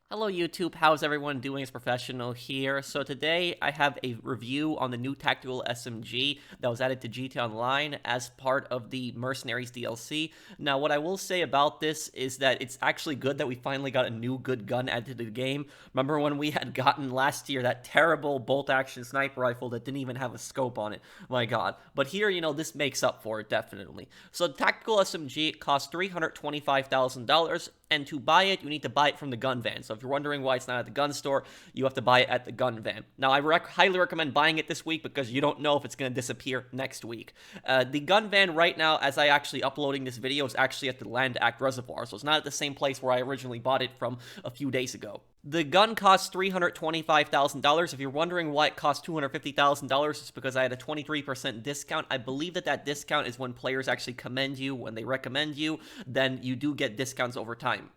Hello YouTube, how's everyone doing? It's Professional here. So today I have a review on the new Tactical SMG that was added to GTA Online as part of the Mercenaries DLC. Now what I will say about this is that it's actually good that we finally got a new good gun added to the game. Remember when we had gotten last year that terrible bolt-action sniper rifle that didn't even have a scope on it? My god. But here, this makes up for it, definitely. So the Tactical SMG costs $325,000. And to buy it, you need to buy it from the gun van. So if you're wondering why it's not at the gun store, you have to buy it at the gun van. Now, I highly recommend buying it this week because you don't know if it's going to disappear next week. The gun van right now, as I actually uploading this video, is actually at the Land Act Reservoir. So it's not at the same place where I originally bought it from a few days ago. The gun costs $325,000. If you're wondering why it costs $250,000, it's because I had a 23% discount. I believe that discount is when players actually commend you, when they recommend you, then you do get discounts over time.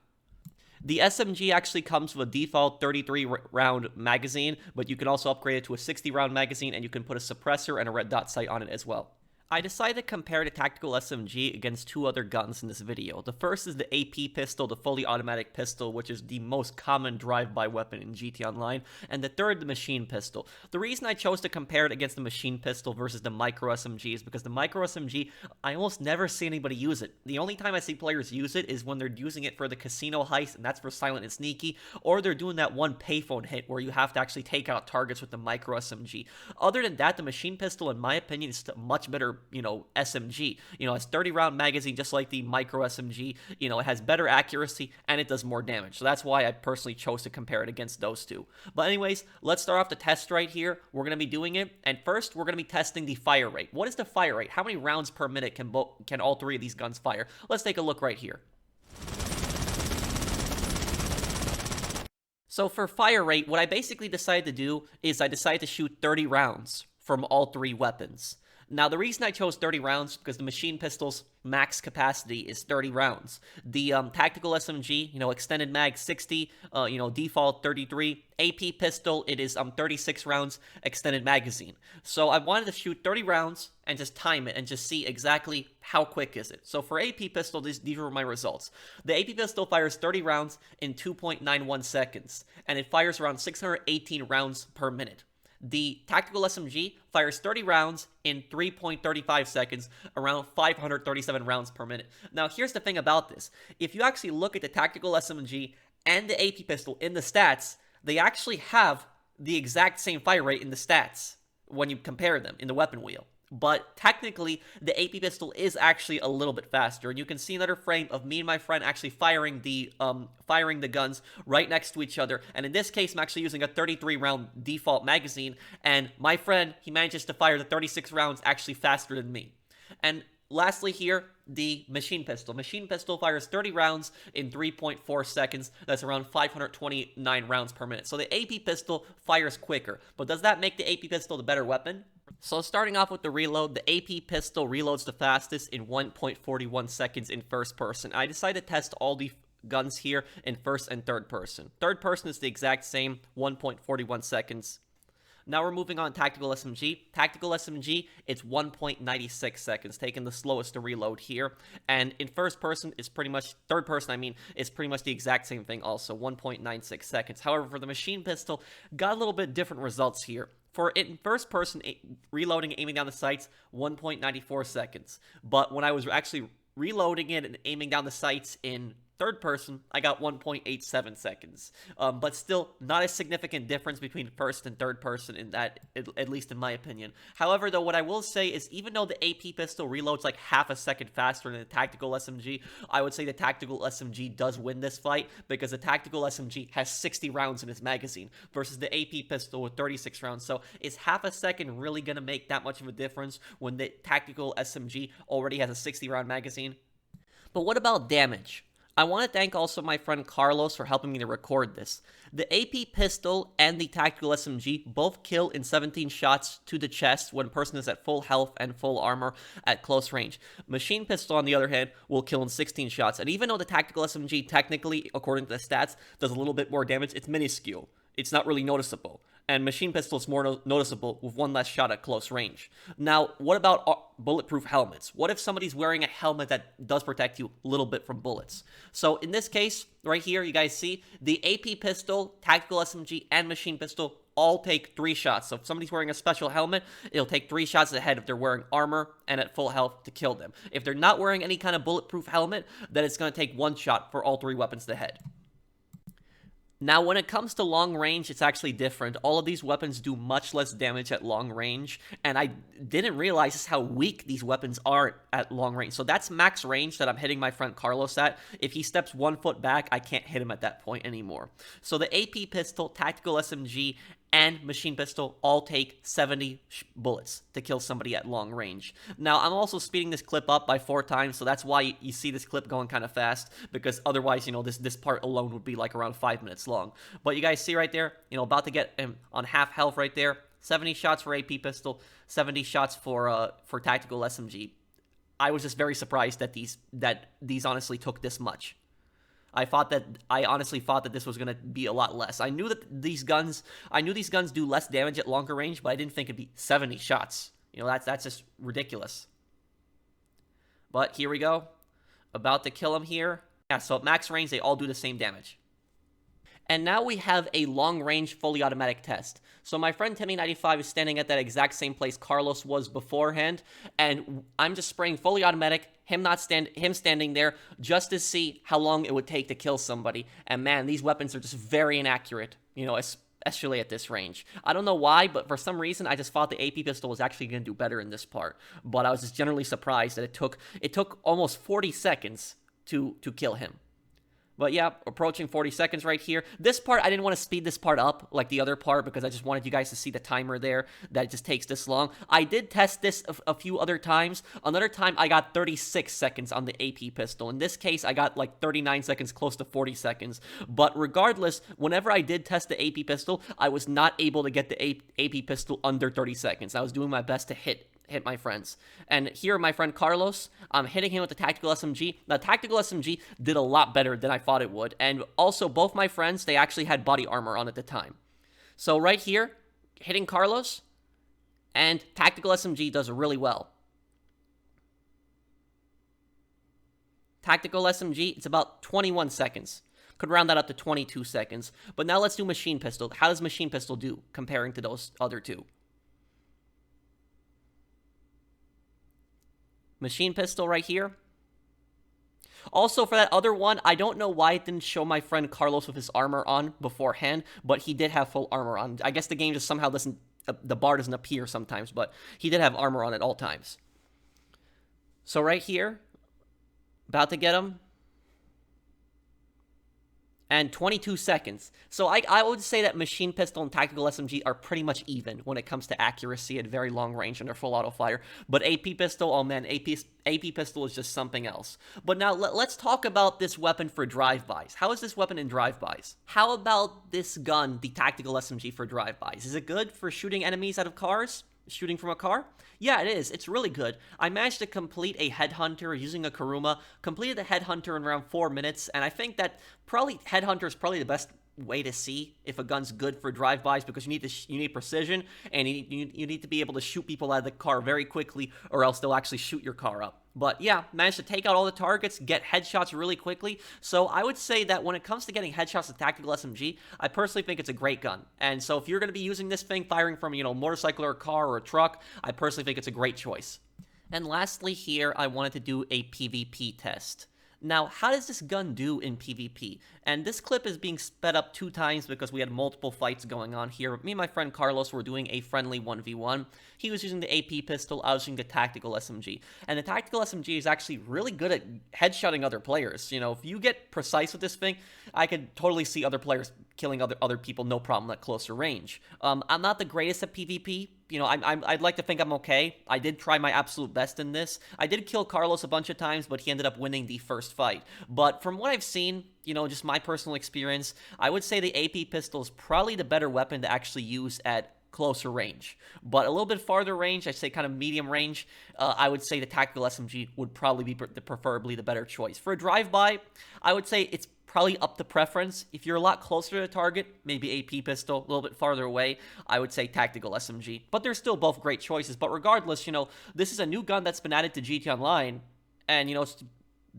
The SMG actually comes with a default 33-round magazine, but you can also upgrade it to a 60-round magazine, and you can put a suppressor and a red dot sight on it as well. I decided to compare the Tactical SMG against two other guns in this video. The first is the AP pistol, the fully automatic pistol, which is the most common drive-by weapon in GTA Online, and the third, the machine pistol. The reason I chose to compare it against the machine pistol versus the micro SMG is because the micro SMG, I almost never see anybody use it. The only time I see players use it is when they're using it for the casino heist, and that's for silent and sneaky, or they're doing that one payphone hit where you have to actually take out targets with the micro SMG. Other than that, the machine pistol, in my opinion, is a much better SMG. It's 30-round magazine just like the micro SMG. It has better accuracy and it does more damage. So that's why I personally chose to compare it against those two. But anyways, let's start off the test right here. We're going to be doing it. And first, we're going to be testing the fire rate. What is the fire rate? How many rounds per minute can all three of these guns fire? Let's take a look right here. So for fire rate, what I basically decided to do is I decided to shoot 30 rounds from all three weapons. Now, the reason I chose 30 rounds is because the machine pistol's max capacity is 30 rounds. The Tactical SMG, extended mag 60, default 33. AP pistol, it is 36 rounds extended magazine. So I wanted to shoot 30 rounds and just time it and just see exactly how quick is it. So for AP pistol, these were my results. The AP pistol fires 30 rounds in 2.91 seconds, and it fires around 618 rounds per minute. The Tactical SMG fires 30 rounds in 3.35 seconds, around 537 rounds per minute. Now, here's the thing about this. If you actually look at the Tactical SMG and the AP pistol in the stats, they actually have the exact same fire rate in the stats when you compare them in the weapon wheel. But technically, the AP pistol is actually a little bit faster, and you can see another frame of me and my friend actually firing the guns right next to each other. And in this case, I'm actually using a 33-round default magazine, and my friend, he manages to fire the 36 rounds actually faster than me. And lastly here, the machine pistol. Machine pistol fires 30 rounds in 3.4 seconds. That's around 529 rounds per minute. So the AP pistol fires quicker. But does that make the AP pistol the better weapon? So starting off with the reload, the AP pistol reloads the fastest in 1.41 seconds in first person. I decided to test all the guns here in first and third person. Third person is the exact same, 1.41 seconds. Now we're moving on to Tactical SMG. Tactical SMG, it's 1.96 seconds, taking the slowest to reload here. And in first person, it's pretty much, third person, it's pretty much the exact same thing also, 1.96 seconds. However, for the machine pistol, got a little bit different results here. For in first person, reloading and aiming down the sights, 1.94 seconds. But when I was actually reloading it and aiming down the sights in third person, I got 1.87 seconds. But still, not a significant difference between first and third person in that, at least in my opinion. However, though, what I will say is even though the AP pistol reloads like half a second faster than the Tactical SMG, I would say the Tactical SMG does win this fight because the Tactical SMG has 60 rounds in its magazine versus the AP pistol with 36 rounds. So is half a second really going to make that much of a difference when the Tactical SMG already has a 60-round magazine? But what about damage? I want to thank also my friend Carlos for helping me to record this. The AP pistol and the Tactical SMG both kill in 17 shots to the chest when a person is at full health and full armor at close range. Machine pistol, on the other hand, will kill in 16 shots. And even though the Tactical SMG, technically, according to the stats, does a little bit more damage, it's minuscule. It's not really noticeable. and machine pistol is more noticeable with one less shot at close range. Now, what about bulletproof helmets? What if somebody's wearing a helmet that does protect you a little bit from bullets? So in this case, right here, you guys see the AP pistol, tactical SMG, and machine pistol all take 3 shots. So if somebody's wearing a special helmet, it'll take 3 shots ahead if they're wearing armor and at full health to kill them. If they're not wearing any kind of bulletproof helmet, then it's going to take 1 shot for all 3 weapons to head. Now, when it comes to long range, it's actually different. All of these weapons do much less damage at long range, and I didn't realize just how weak these weapons are at long range. So that's max range that I'm hitting my friend Carlos at. If he steps 1 foot back, I can't hit him at that point anymore. So the AP pistol, tactical SMG, and machine pistol all take 70 bullets to kill somebody at long range. Now, I'm also speeding this clip up by 4 times, so that's why you see this clip going kind of fast, because otherwise, this part alone would be like around 5 minutes long. But you guys see right there, about to get him on half health right there. 70 shots for AP pistol, 70 shots for tactical SMG. I was just very surprised that these honestly took this much. I honestly thought that this was going to be a lot less. I knew these guns do less damage at longer range, but I didn't think it'd be 70 shots. That's just ridiculous. But here we go. About to kill him here. Yeah, so at max range, they all do the same damage. And now we have a long-range fully automatic test. So my friend Timmy95 is standing at that exact same place Carlos was beforehand, and I'm just spraying fully automatic, him standing there, just to see how long it would take to kill somebody. And man, these weapons are just very inaccurate, especially at this range. I don't know why, but for some reason, I just thought the AP pistol was actually going to do better in this part. But I was just generally surprised that it took almost 40 seconds to kill him. But yeah, approaching 40 seconds right here. This part, I didn't want to speed this part up like the other part because I just wanted you guys to see the timer there, that it just takes this long. I did test this a few other times. Another time, I got 36 seconds on the AP pistol. In this case, I got like 39 seconds, close to 40 seconds. But regardless, whenever I did test the AP pistol, I was not able to get the AP pistol under 30 seconds. I was doing my best to hit my friends. And here, my friend Carlos, I'm hitting him with the tactical SMG. The tactical SMG did a lot better than I thought it would. And also, both my friends, they actually had body armor on at the time. So right here, hitting Carlos, and tactical SMG does really well. Tactical SMG, it's about 21 seconds. Could round that up to 22 seconds. But now let's do machine pistol. How does machine pistol do comparing to those other two? Machine pistol right here. Also, for that other one, I don't know why it didn't show my friend Carlos with his armor on beforehand, but he did have full armor on. I guess the game just somehow doesn't, the bar doesn't appear sometimes, but he did have armor on at all times. So right here, about to get him. And 22 seconds. So I would say that machine pistol and tactical SMG are pretty much even when it comes to accuracy at very long range and their full auto fire. But AP pistol, oh man, AP pistol is just something else. But now let's talk about this weapon for drive-bys. How is this weapon in drive-bys? How about this gun, the tactical SMG for drive-bys? Is it good for shooting enemies out of cars? Shooting from a car? Yeah, it is. It's really good. I managed to complete a Headhunter using a Kuruma, completed the Headhunter in around 4 minutes, and I think that Headhunter is probably the best way to see if a gun's good for drive-bys, because you need precision, and you need to be able to shoot people out of the car very quickly, or else they'll actually shoot your car up. But yeah, managed to take out all the targets, get headshots really quickly. So I would say that when it comes to getting headshots with tactical SMG, I personally think it's a great gun. And so if you're going to be using this thing, firing from, a motorcycle or a car or a truck, I personally think it's a great choice. And lastly here, I wanted to do a PvP test. Now, how does this gun do in PvP? And this clip is being sped up 2 times because we had multiple fights going on here. Me and my friend Carlos were doing a friendly 1v1. He was using the AP pistol, I was using the tactical SMG. And the tactical SMG is actually really good at headshotting other players. If you get precise with this thing, I could totally see other players killing other people, no problem, at closer range. I'm not the greatest at PvP. I'd like to think I'm okay. I did try my absolute best in this. I did kill Carlos a bunch of times, but he ended up winning the first fight. But from what I've seen, just my personal experience, I would say the AP pistol is probably the better weapon to actually use at closer range. But a little bit farther range, I'd say kind of medium range, I would say the tactical SMG would probably be preferably the better choice. For a drive-by, I would say it's probably up to preference. If you're a lot closer to the target, maybe AP pistol, a little bit farther away, I would say Tactical SMG. But they're still both great choices. But regardless, this is a new gun that's been added to GT Online, and, it's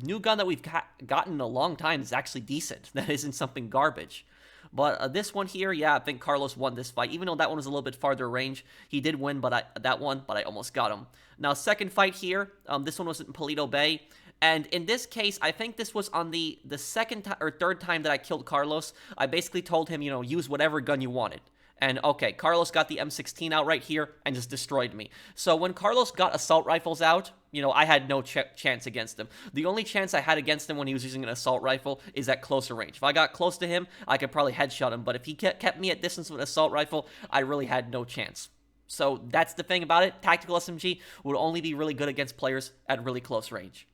a new gun that we've gotten in a long time is actually decent. That isn't something garbage. But this one here, yeah, I think Carlos won this fight. Even though that one was a little bit farther range, he did win, but I almost got him. Now, second fight here, this one was in Paleto Bay. And in this case, I think this was on the second or third time that I killed Carlos. I basically told him, use whatever gun you wanted. And okay, Carlos got the M16 out right here and just destroyed me. So when Carlos got assault rifles out, I had no chance against him. The only chance I had against him when he was using an assault rifle is at closer range. If I got close to him, I could probably headshot him. But if he kept me at distance with an assault rifle, I really had no chance. So that's the thing about it. Tactical SMG would only be really good against players at really close range.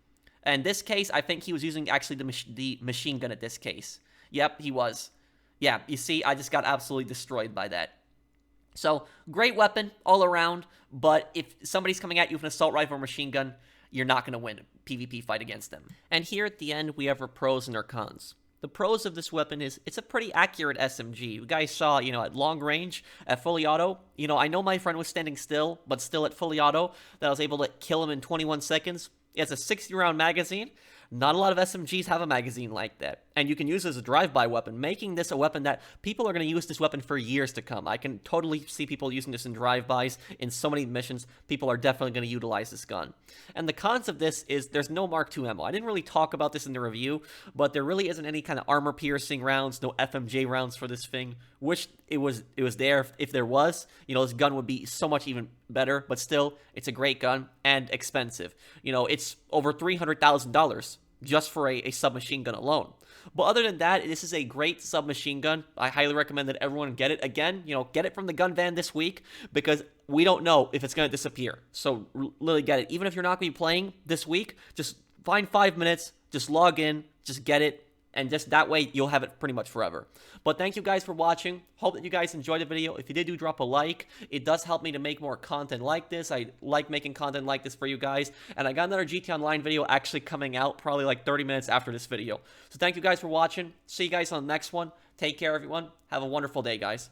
And this case, I think he was using actually the machine gun at this case. Yep, he was. Yeah, you see, I just got absolutely destroyed by that. So, great weapon all around, but if somebody's coming at you with an assault rifle or machine gun, you're not going to win a PvP fight against them. And here at the end, we have our pros and our cons. The pros of this weapon is it's a pretty accurate SMG. You guys saw, at long range, at fully auto, I know my friend was standing still, but still at fully auto, that I was able to kill him in 21 seconds. It has a 60-round magazine. Not a lot of SMGs have a magazine like that. And you can use it as a drive-by weapon, making this a weapon that people are going to use this weapon for years to come. I can totally see people using this in drive-bys. In so many missions, people are definitely going to utilize this gun. And the cons of this is there's no Mark II ammo. I didn't really talk about this in the review, but there really isn't any kind of armor-piercing rounds, no FMJ rounds for this thing. Wish it was there. If there was, this gun would be so much even better, but still, it's a great gun and expensive. It's over $300,000 just for a submachine gun alone. But other than that, this is a great submachine gun. I highly recommend that everyone get it. Again, get it from the gun van this week because we don't know if it's going to disappear. So literally get it. Even if you're not going to be playing this week, just find 5 minutes, just log in, just get it. And just that way, you'll have it pretty much forever. But thank you guys for watching. Hope that you guys enjoyed the video. If you did, do drop a like. It does help me to make more content like this. I like making content like this for you guys. And I got another GT Online video actually coming out probably like 30 minutes after this video. So thank you guys for watching. See you guys on the next one. Take care, everyone. Have a wonderful day, guys.